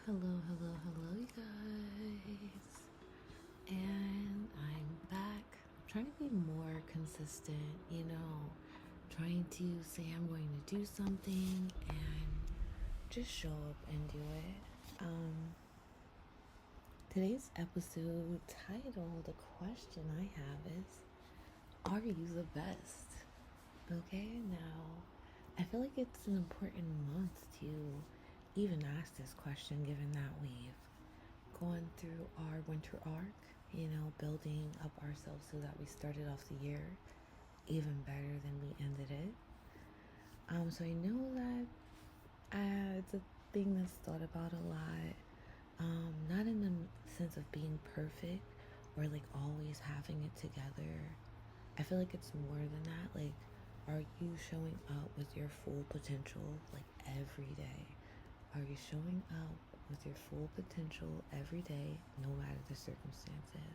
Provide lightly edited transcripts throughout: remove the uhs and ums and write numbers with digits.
Hello, you guys. And I'm back. I'm trying to be more consistent, trying to say I'm going to do something and just show up and do it. Today's episode title, the question I have is, are you the best? Okay, now I feel like it's an important month to even ask this question given that we've going through our winter arc, building up ourselves so that we started off the year even better than we ended it. So I know that it's a thing that's thought about a lot. Not in the sense of being perfect or like always having it together. I feel like it's more than that. Like, are you showing up with your full potential like every day? Are you showing up with your full potential every day, no matter the circumstances?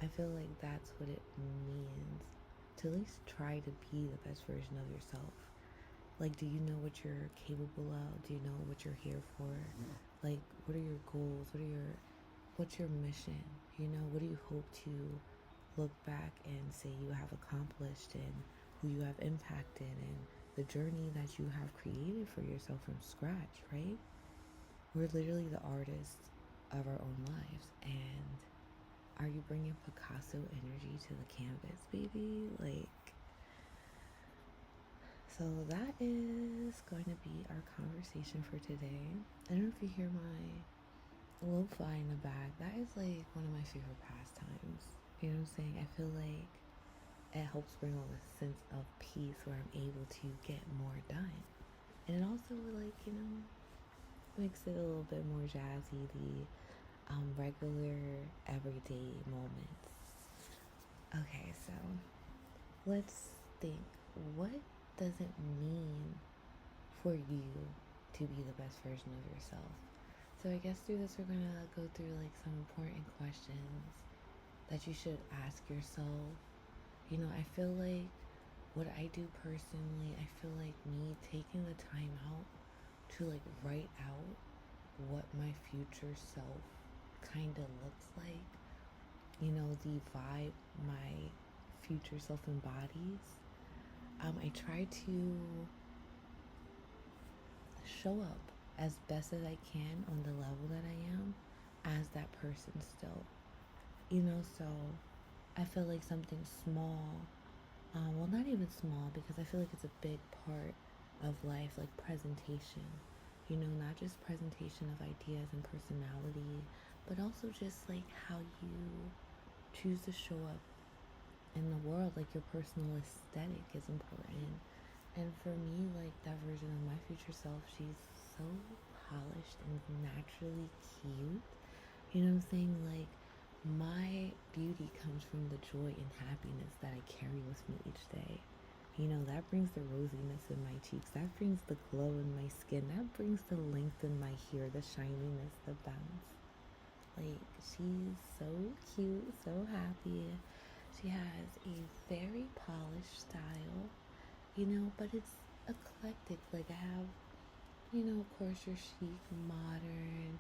I feel like that's what it means to at least try to be the best version of yourself. Like, do you know what you're capable of? Do you know what you're here for? Like, what are your goals? What's your mission? What do you hope to look back and say you have accomplished, and who you have impacted, and the journey that you have created for yourself from scratch, right? We're literally the artists of our own lives. And are you bringing Picasso energy to the canvas, baby? So that is going to be our conversation for today. I don't know if you hear my lo-fi in the back. That is like one of my favorite pastimes. You know what I'm saying? I feel like it helps bring on a sense of peace where I'm able to get more done. And it also makes it a little bit more jazzy, the regular everyday moments. Okay, so let's think. What does it mean for you to be the best version of yourself? So I guess through this we're gonna go through like some important questions that you should ask yourself. I feel like what I do personally, I feel like me taking the time out to like write out what my future self kind of looks like, the vibe my future self embodies. I try to show up as best as I can on the level that I am as that person still. So I feel like something small, well, not even small, because I feel like it's a big part of life, like presentation. Not just presentation of ideas and personality, but also just like how you choose to show up in the world. Like your personal aesthetic is important. And for me, like that version of my future self, she's so polished and naturally cute. You know what I'm saying? Like, my beauty comes from the joy and happiness that I carry with me each day. That brings the rosiness in my cheeks. That brings the glow in my skin. That brings the length in my hair, the shininess, the bounce. Like, she's so cute, so happy. She has a very polished style, but it's eclectic. Like, I have, of course, your chic, modern,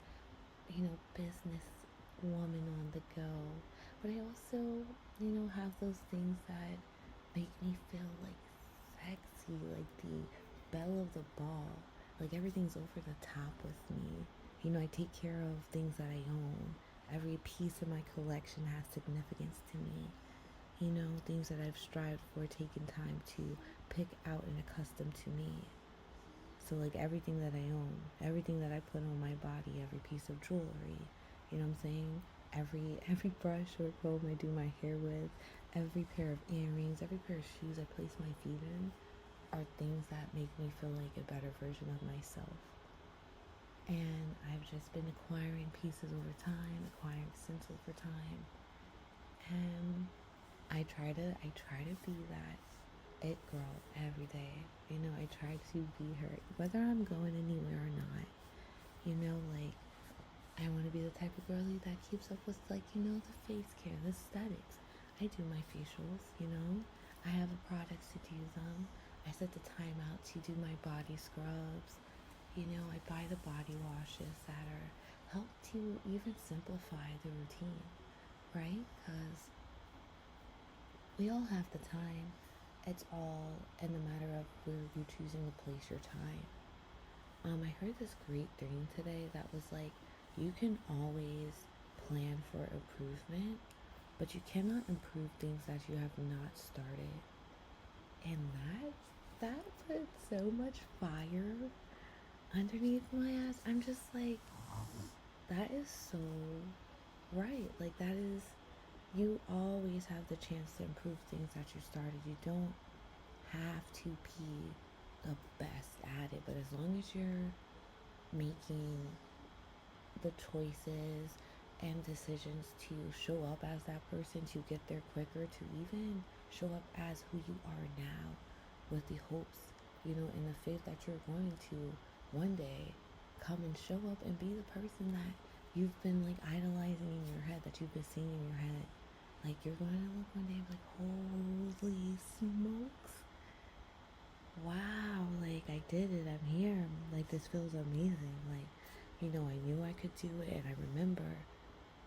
business woman on the go. But I also, have those things that make me feel like sexy, like the belle of the ball. Like everything's over the top with me. I take care of things that I own. Every piece of my collection has significance to me. Things that I've strived for, taken time to pick out and accustom to me. So like everything that I own, everything that I put on my body, every piece of jewelry, you know what I'm saying? Every brush or comb I do my hair with, every pair of earrings, every pair of shoes I place my feet in are things that make me feel like a better version of myself. And I've just been acquiring pieces over time, acquiring sense over time. And I try to be that it girl every day. I try to be her, whether I'm going anywhere or not. Like I want to be the type of girly that keeps up with like, the face care, the aesthetics. I do my facials. I have the products to do them. I set the time out to do my body scrubs. I buy the body washes that are help to even simplify the routine, right? Because we all have the time. It's all in the matter of where you choosing to place your time. I heard this great thing today that was like, you can always plan for improvement, but you cannot improve things that you have not started. And that put so much fire underneath my ass. I'm just like, that is so right. Like, that is, you always have the chance to improve things that you started. You don't have to be the best at it, but as long as you're making the choices and decisions to show up as that person, to get there quicker, to even show up as who you are now, with the hopes, and the faith that you're going to one day come and show up and be the person that you've been like idolizing in your head, that you've been seeing in your head. Like, you're going to look one day and be like, holy smokes, wow, like, I did it, I'm here, like, this feels amazing. Like, I knew I could do it, and I remember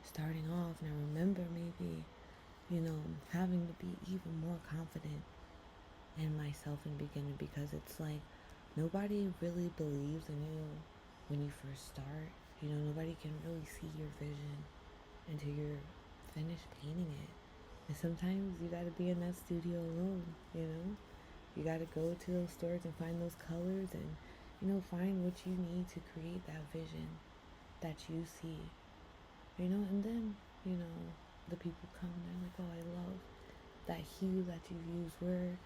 starting off, and I remember maybe, having to be even more confident in myself in the beginning, because it's like, nobody really believes in you when you first start. Nobody can really see your vision until you're finished painting it. And sometimes you gotta be in that studio alone. You gotta go to those stores and find those colors and, find what you need to create that vision that you see. And then, the people come and they're like, oh, I love that hue that you use. Where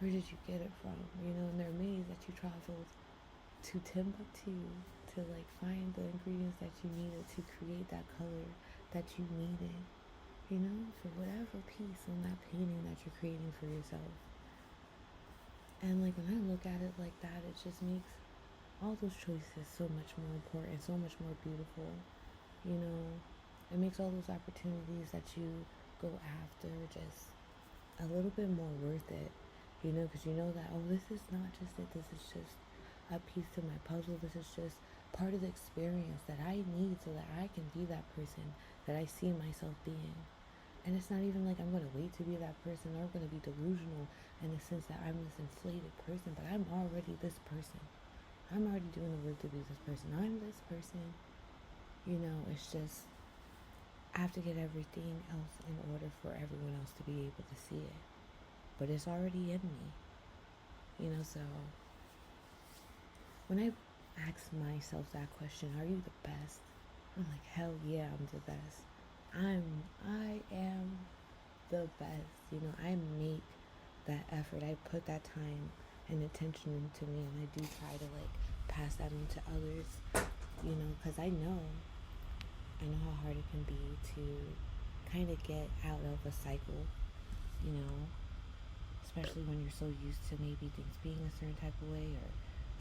did you get it from? And they're amazed that you traveled to Timbuktu to like find the ingredients that you needed to create that color that you needed, for whatever piece on that painting that you're creating for yourself. And like, when I look at it like that, it just makes all those choices so much more important, so much more beautiful. It makes all those opportunities that you go after just a little bit more worth it, because you know that, oh, this is not just it, this is just a piece to my puzzle, this is just part of the experience that I need so that I can be that person that I see myself being. And it's not even like I'm going to wait to be that person, or going to be delusional in the sense that I'm this inflated person, but I'm already this person. I'm already doing the work to be this person. I'm this person. It's just, I have to get everything else in order for everyone else to be able to see it. But it's already in me. So when I ask myself that question, are you the best? I'm like, hell yeah, I'm the best. I am the best. I make that effort. I put that time and attention into me, and I do try to like pass that on to others, because I know how hard it can be to kind of get out of a cycle, especially when you're so used to maybe things being a certain type of way or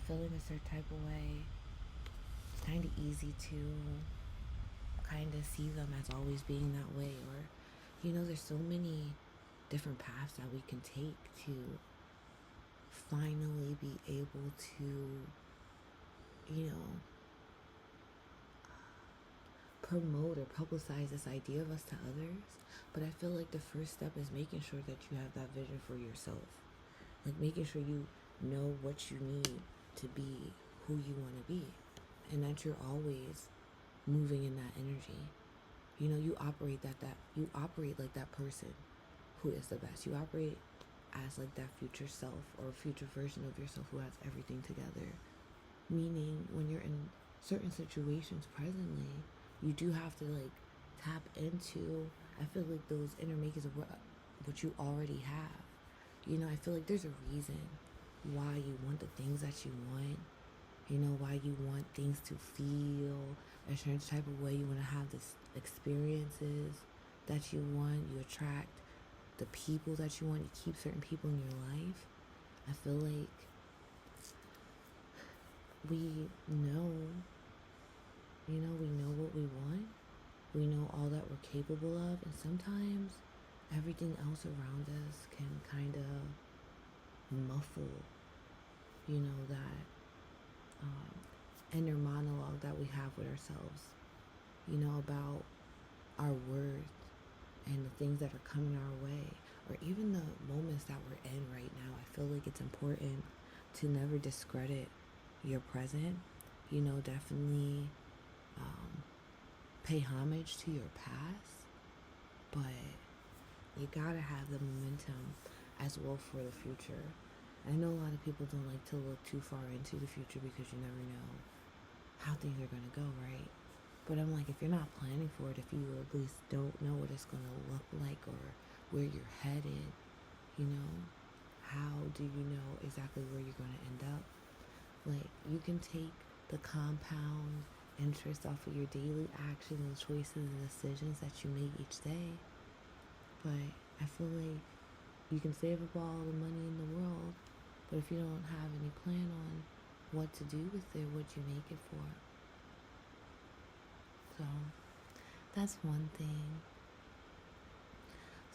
feeling a certain type of way. It's kind of easy to kind of see them as always being that way, or there's so many different paths that we can take to finally be able to promote or publicize this idea of us to others. But I feel like the first step is making sure that you have that vision for yourself, like making sure you know what you need to be who you want to be, and that you're always moving in that energy. You operate you operate like that person who is the best. You operate as like that future self or future version of yourself who has everything together. Meaning, when you're in certain situations presently, you do have to like tap into, I feel like, those inner makings of what you already have. I feel like there's a reason why you want the things that you want. Why you want things to feel a certain type of way. You want to have this experiences that you want. You attract the people that you want. You keep certain people in your life. I feel like we know, we know what we want. We know all that we're capable of. And sometimes everything else around us can kind of muffle, that inner monologue that we have with ourselves, about our worth and the things that are coming our way, or even the moments that we're in right now. I feel like it's important to never discredit your present. Definitely pay homage to your past, but you gotta have the momentum as well for the future. I know a lot of people don't like to look too far into the future because you never know how things are gonna go, right? But I'm like, if you're not planning for it, if you at least don't know what it's gonna look like or where you're headed, how do you know exactly where you're gonna end up? Like, you can take the compound interest off of your daily actions and choices and decisions that you make each day. But I feel like you can save up all the money in the world, but if you don't have any plan on what to do with it, what you make it for? So that's one thing.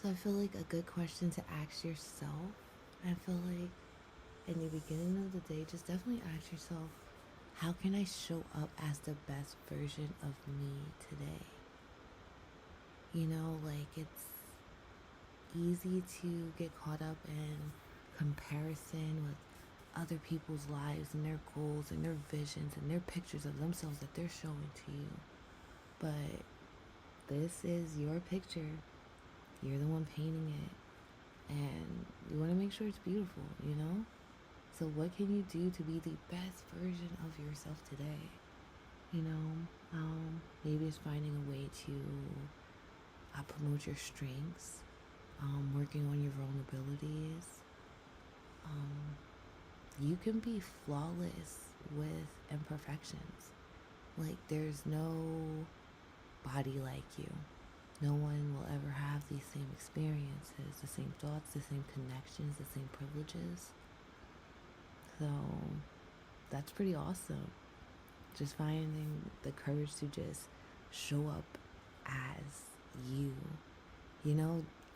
So I feel like a good question to ask yourself, I feel like in the beginning of the day, just definitely ask yourself, how can I show up as the best version of me today? Like, it's easy to get caught up in comparison with other people's lives and their goals and their visions and their pictures of themselves that they're showing to you. But this is your picture. You're the one painting it. And you want to make sure it's beautiful. So what can you do to be the best version of yourself today? Maybe it's finding a way to promote your strengths, working on your vulnerabilities. You can be flawless with imperfections. Like, there's no body like you. No one will ever have these same experiences, the same thoughts, the same connections, the same privileges. So that's pretty awesome. Just finding the courage to just show up as you.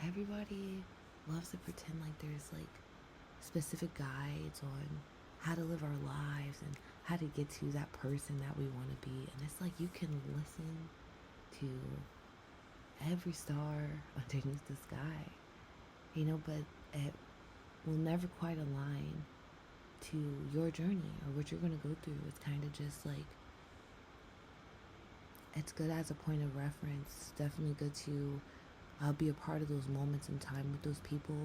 Everybody loves to pretend like there's like specific guides on how to live our lives and how to get to that person that we want to be. And it's like you can listen to every star underneath the sky, but it will never quite align to your journey or what you're going to go through. It's kind of just like, it's good as a point of reference. Definitely good to be a part of those moments in time with those people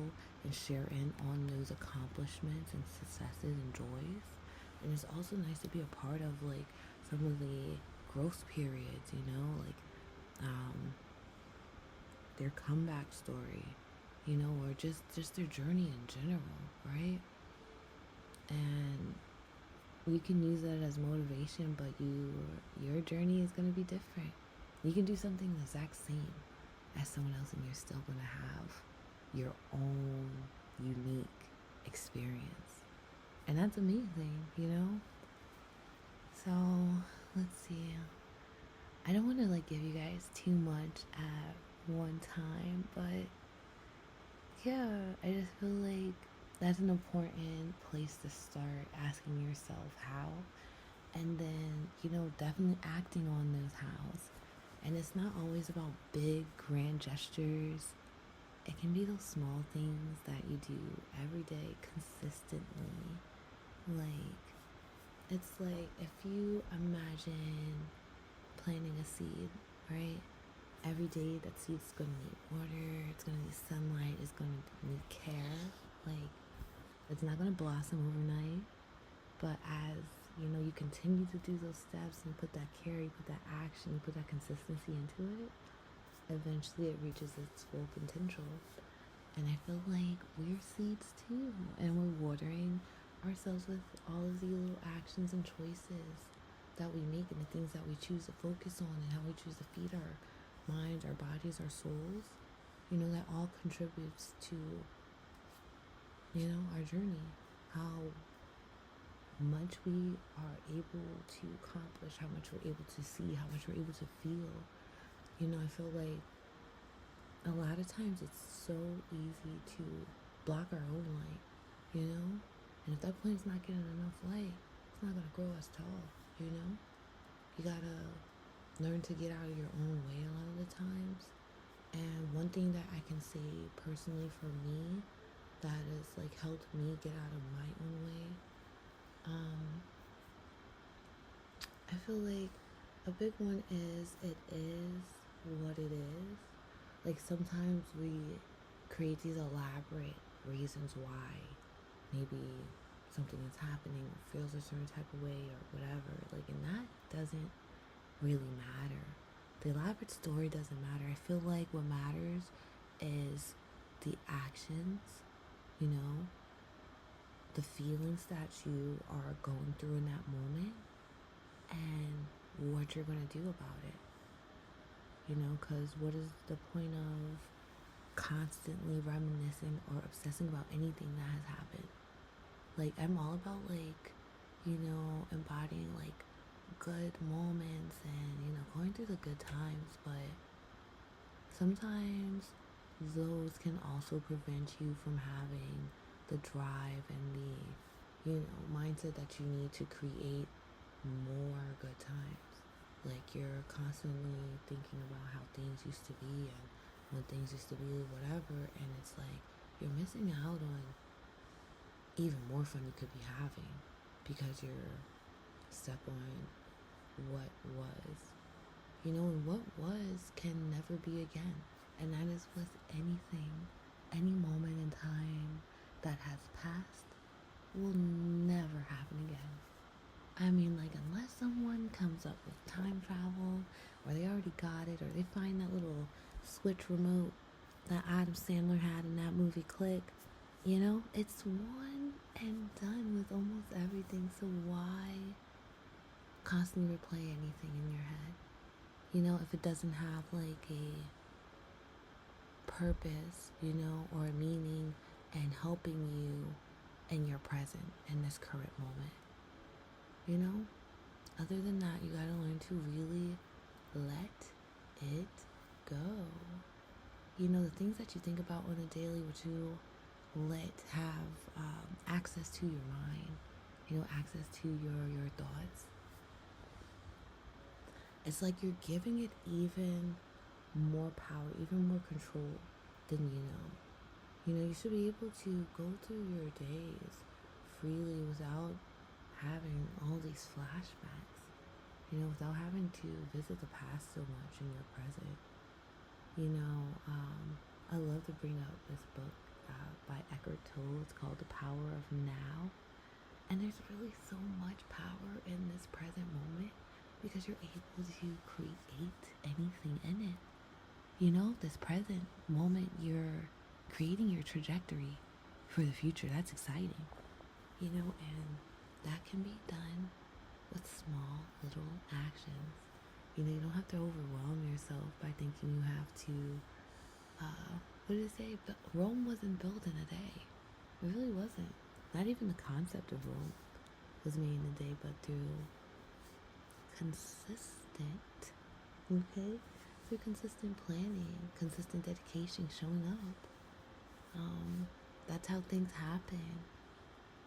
and share in on those accomplishments and successes and joys. And it's also nice to be a part of like some of the growth periods, like their comeback story, or just their journey in general, right? And you can use that as motivation, but your journey is going to be different. You can do something the exact same as someone else, and you're still going to have your own unique experience. And that's amazing. So let's see. I don't want to like give you guys too much at one time, but yeah, I just feel like that's an important place to start, asking yourself how, and then definitely acting on those hows. And it's not always about big grand gestures. It can be those small things that you do every day consistently. Like, it's like if you imagine planting a seed, right? Every day that seed's gonna need water, it's gonna need sunlight, it's gonna need care. Like, it's not gonna blossom overnight, but as you continue to do those steps and put that care, you put that action, you put that consistency into it, eventually it reaches its full potential. And I feel like we're seeds too, and we're watering ourselves with all of these little actions and choices that we make and the things that we choose to focus on and how we choose to feed our minds, our bodies, our souls. That all contributes to our journey, how much we are able to accomplish, how much we're able to see, how much we're able to feel. I feel like a lot of times it's so easy to block our own light, and if that plant's not getting enough light, it's not going to grow as tall, you know? You gotta learn to get out of your own way a lot of the times. And one thing that I can say personally for me that has like helped me get out of my own way, I feel like a big one is it is what it is. Like sometimes we create these elaborate reasons why maybe something is happening or feels a certain type of way or whatever. Like, and that doesn't really matter. The elaborate story doesn't matter. I feel like what matters is the actions, you know, the feelings that you are going through in that moment and what you're going to do about it. You know, because what is the point of constantly reminiscing or obsessing about anything that has happened? Like, I'm all about, like, you know, embodying, like, good moments and, you know, going through the good times, but sometimes those can also prevent you from having the drive and the, you know, mindset that you need to create more good times. Like you're constantly thinking about how things used to be and when things used to be whatever, and it's like you're missing out on even more fun you could be having because you're stuck on what was. You know, and what was can never be again. And that is with anything, any moment in time that has passed will never happen again. I mean, like, unless someone comes up with time travel, or they already got it, or they find that little switch remote that Adam Sandler had in that movie Click, you know, it's one and done with almost everything. So why constantly replay anything in your head? You know, if it doesn't have like a purpose, you know, or a meaning and helping you in your present, in this current moment, you know? Other than that, you gotta learn to really let it go. You know, the things that you think about on a daily, what you let have access to your mind, you know, access to your thoughts. It's like you're giving it even more power, even more control than you know. You know, you should be able to go through your days freely without having all these flashbacks. You know, without having to visit the past so much in your present. You know, I love to bring up this book by Eckhart Tolle. It's called The Power of Now. And there's really so much power in this present moment because you're able to create anything in it. You know, this present moment, you're creating your trajectory for the future. That's exciting. You know, and that can be done with small little actions. You know, you don't have to overwhelm yourself by thinking you have to, what did it say? Rome wasn't built in a day. It really wasn't. Not even the concept of Rome was made in a day, but through consistent, okay? Through consistent planning, consistent dedication, showing up. That's how things happen.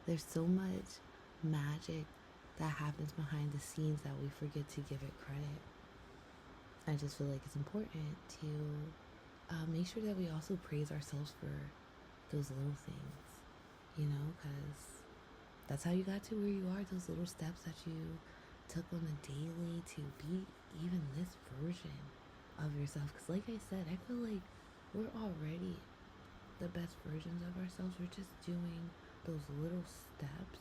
There's so much magic that happens behind the scenes that we forget to give it credit. I just feel like it's important to make sure that we also praise ourselves for those little things, you know, because that's how you got to where you are, those little steps that you took on the daily to be even this version of yourself. Because like I said, I feel like we're already the best versions of ourselves. We're just doing those little steps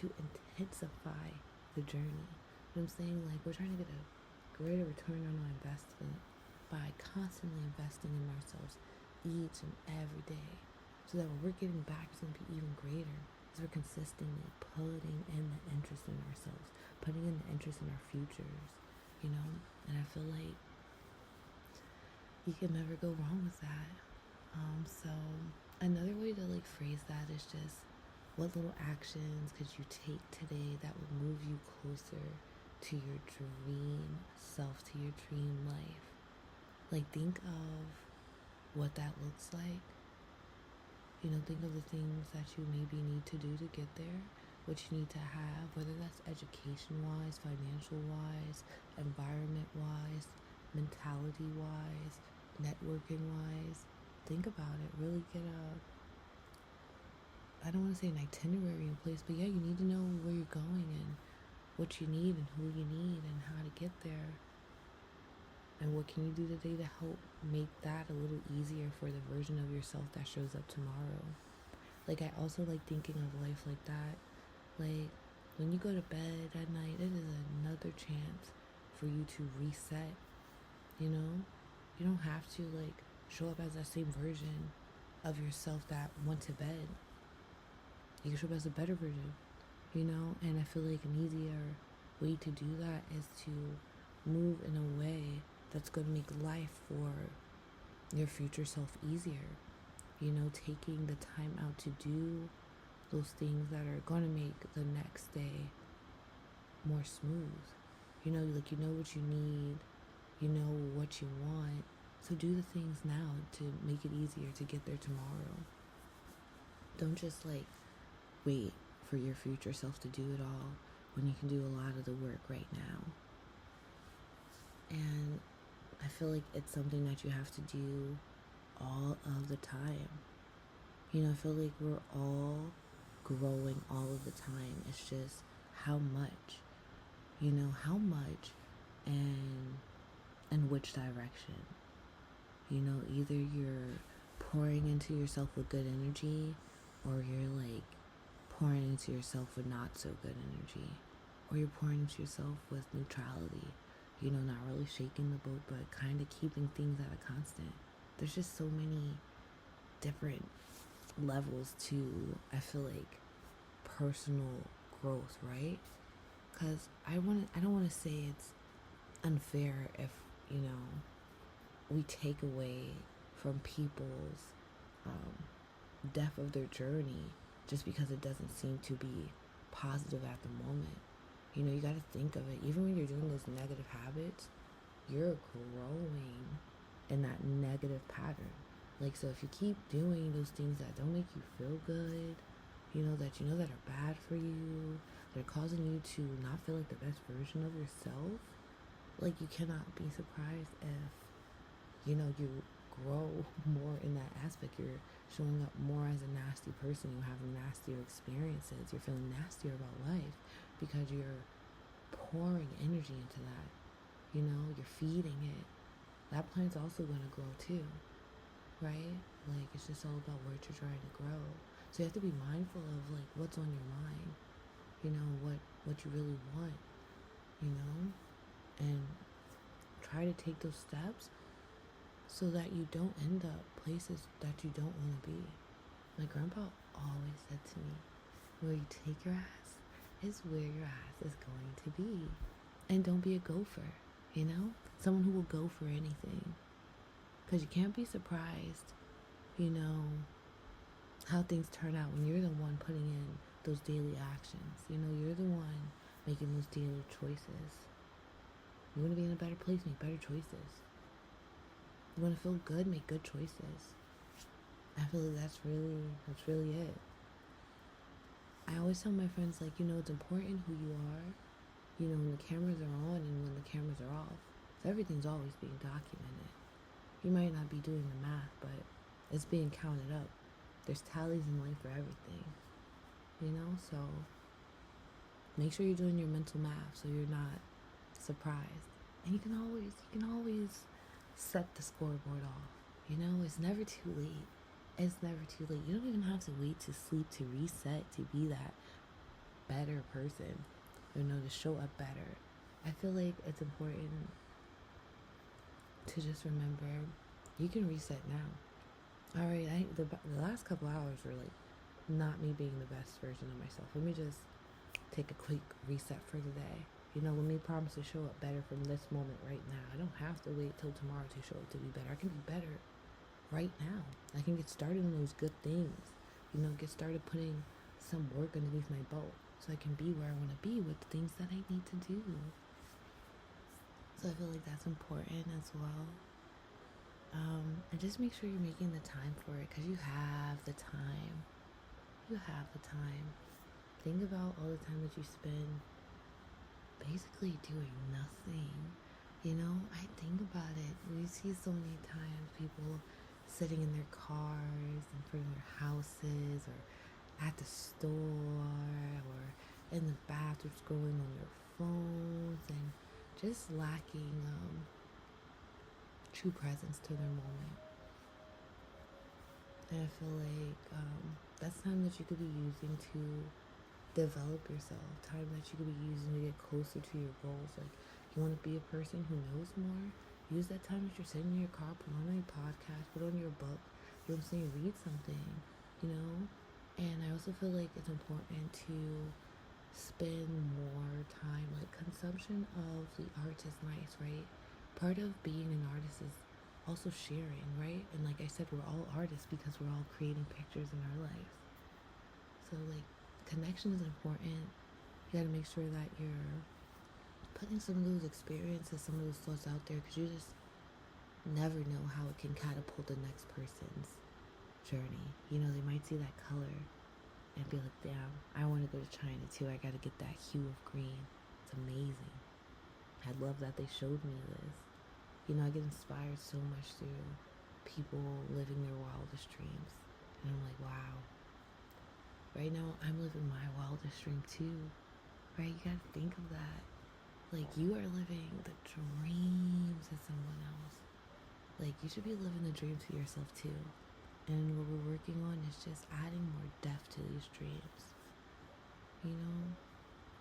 to intensify the journey. You know what I'm saying? Like, we're trying to get a greater return on our investment by constantly investing in ourselves each and every day, so that when we're getting back, it's going to be even greater as we're consistently putting in the interest in ourselves, putting in the interest in our futures, you know? And I feel like you can never go wrong with that. So another way to like phrase that is just, what little actions could you take today that would move you closer to your dream self, to your dream life? Like, think of what that looks like. You know, think of the things that you maybe need to do to get there. what you need to have, whether that's education wise, financial wise, environment wise, mentality wise, networking wise. Think about it. Really get I don't want to say an itinerary in place, but yeah, you need to know where you're going and what you need and who you need and how to get there. And what can you do today to help make that a little easier for the version of yourself that shows up tomorrow? Like, I also like thinking of life like that. Like, when you go to bed at night, it is another chance for you to reset, you know? You don't have to, like, show up as that same version of yourself that went to bed. You can show up as a better version, you know? And I feel like an easier way to do that is to move in a way that's going to make life for your future self easier. You know, taking the time out to do those things that are going to make the next day more smooth. You know, like, you know what you need, you know what you want. So do the things now to make it easier to get there tomorrow. Don't just like wait for your future self to do it all when you can do a lot of the work right now. And I feel like it's something that you have to do all of the time. You know, I feel like we're all growing all of the time. It's just how much, you know, how much and in which direction. You know, either you're pouring into yourself with good energy or you're like pouring into yourself with not so good energy, or you're pouring into yourself with neutrality, you know, not really shaking the boat but kind of keeping things at a constant. There's just so many different levels to, I feel like, personal growth, right? Because I don't want to say it's unfair if, you know, we take away from people's depth of their journey just because it doesn't seem to be positive at the moment. You know, you got to think of it. Even when you're doing those negative habits, you're growing in that negative pattern. Like, so if you keep doing those things that don't make you feel good, you know that are bad for you, they're causing you to not feel like the best version of yourself, like, you cannot be surprised if, you know, you grow more in that aspect. You're showing up more as a nasty person. You have nastier experiences. You're feeling nastier about life because you're pouring energy into that. You know, you're feeding it. That plant's also going to grow too, right? Like, it's just all about what you're trying to grow. So you have to be mindful of like what's on your mind, you know, what you really want, you know, and try to take those steps so that you don't end up places that you don't want to be. My grandpa always said to me, where you take your ass is where your ass is going to be. And don't be a gopher, you know? Someone who will go for anything. Because you can't be surprised, you know, how things turn out when you're the one putting in those daily actions. You know, you're the one making those daily choices. You want to be in a better place, make better choices. You want to feel good, make good choices. I feel like that's really it. I always tell my friends, like, you know, it's important who you are, you know, when the cameras are on and when the cameras are off. So everything's always being documented. You might not be doing the math, but it's being counted up. There's tallies in life for everything, you know? So make sure you're doing your mental math so you're not surprised. And you can always set the scoreboard off. You know, it's never too late. It's never too late. You don't even have to wait to sleep to reset to be that better person, you know, to show up better. I feel like it's important to just remember you can reset now. All right, the last couple hours were like not me being the best version of myself. Let me just take a quick reset for the day. You know, let me promise to show up better from this moment right now. I don't have to wait till tomorrow to show up to be better. I can be better right now. I can get started on those good things. You know, get started putting some work underneath my belt so I can be where I want to be with the things that I need to do. So I feel like that's important as well. And just make sure you're making the time for it because you have the time. You have the time. think about all the time that you spend basically doing nothing. I think about it. We see so many times people sitting in their cars, in front of their houses, or at the store, or in the bathroom scrolling on their phones, and just lacking true presence to their moment. And I feel like that's time that you could be using to develop yourself, time that you could be using to get closer to your goals. Like, you want to be a person who knows more? Use that time that you're sitting in your car, put on a podcast, put on your book, you know what I'm saying? Read something, you know? And I also feel like it's important to spend more time, like, consumption of the art is nice, right? Part of being an artist is also sharing, right? And like I said, we're all artists because we're all creating pictures in our lives. So, like, connection is important. You gotta make sure that you're putting some of those experiences, some of those thoughts out there, because you just never know how it can catapult the next person's journey. They might see that color and be like, damn, I want to go to China too. I gotta get that hue of green. It's amazing. I love that they showed me this. I get inspired so much through people living their wildest dreams. And I'm like, wow. Right now, I'm living my wildest dream too. Right? You gotta think of that. Like, you are living the dreams of someone else. Like, you should be living the dream to yourself too. And what we're working on is just adding more depth to these dreams.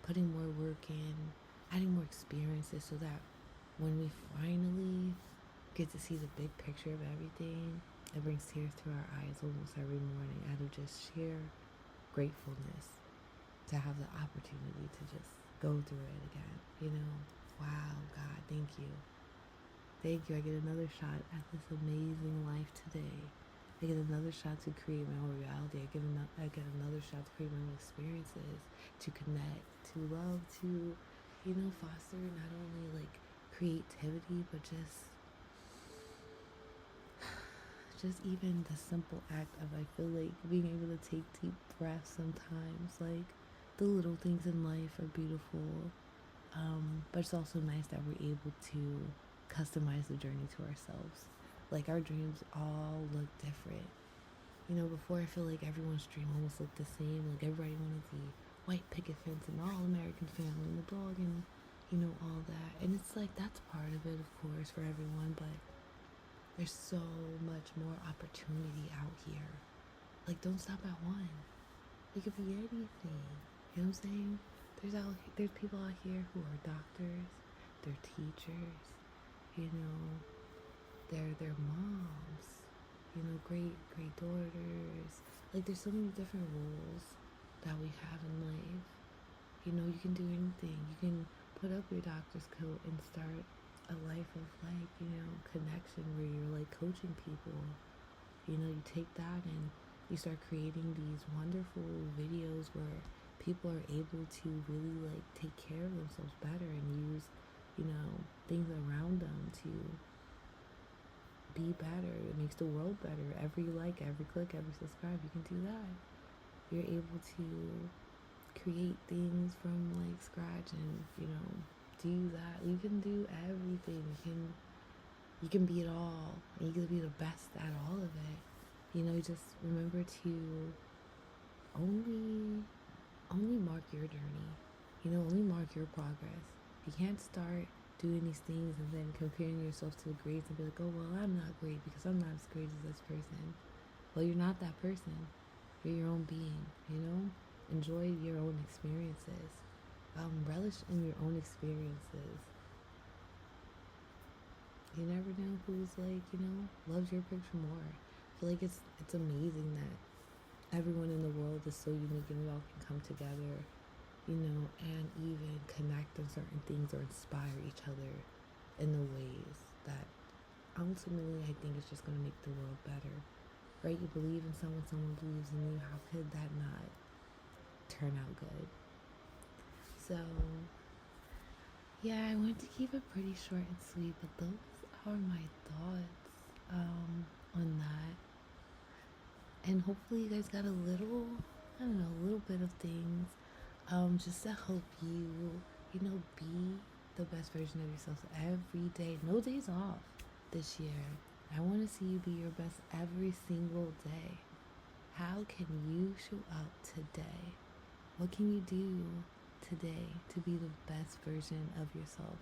Putting more work in, adding more experiences so that when we finally get to see the big picture of everything, it brings tears to our eyes almost every morning out of just sheer gratefulness to have the opportunity to just go through it again. Wow, God, thank you. Thank you. I get another shot at this amazing life today. I get another shot to create my own reality. I get another shot to create my own experiences, to connect, to love, to, foster not only like creativity, but just even the simple act of, I feel like, being able to take deep breaths sometimes. Like, the little things in life are beautiful, but it's also nice that we're able to customize the journey to ourselves. Like, our dreams all look different. Before, I feel like everyone's dream almost looked the same. Like, everybody wanted the white picket fence and all-American family and the dog and, all that. And it's like, that's part of it, of course, for everyone, but there's so much more opportunity out here. Like, don't stop at one. It could be anything. You know what I'm saying? There's people out here who are doctors, they're teachers, they're moms, great daughters. Like, there's so many different roles that we have in life. You can do anything. You can put up your doctor's coat and start a life of, like, connection where you're like coaching people. You take that and you start creating these wonderful videos where people are able to really, like, take care of themselves better and use things around them to be better. It makes the world better. Every like, every click, every subscribe, you can do that. You're able to create things from, like, scratch and do that. You can do everything. You can be it all, and you can be the best at all of it. Just remember to only mark your journey. Only mark your progress. You can't start doing these things and then comparing yourself to the greats and be like, oh, well, I'm not great because I'm not as great as this person. Well, you're not that person. You're your own being, Enjoy your own experiences. Relish in your own experiences. You never know who's, like, loves your picture more. I feel like it's amazing that everyone in the world is so unique and we all can come together, and even connect on certain things or inspire each other in the ways that ultimately I think it's just going to make the world better. Right? You believe in someone believes in you. How could that not turn out good? So, yeah, I wanted to keep it pretty short and sweet, but those are my thoughts on that. And hopefully you guys got a little bit of things just to help you, be the best version of yourself every day. No days off this year. I want to see you be your best every single day. How can you show up today? What can you do today to be the best version of yourself?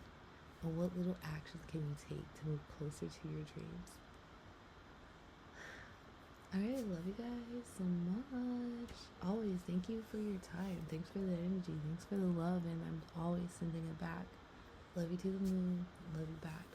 And what little actions can you take to move closer to your dreams? Alright, love you guys so much. Always, thank you for your time. Thanks for the energy. Thanks for the love. And I'm always sending it back. Love you to the moon. Love you back.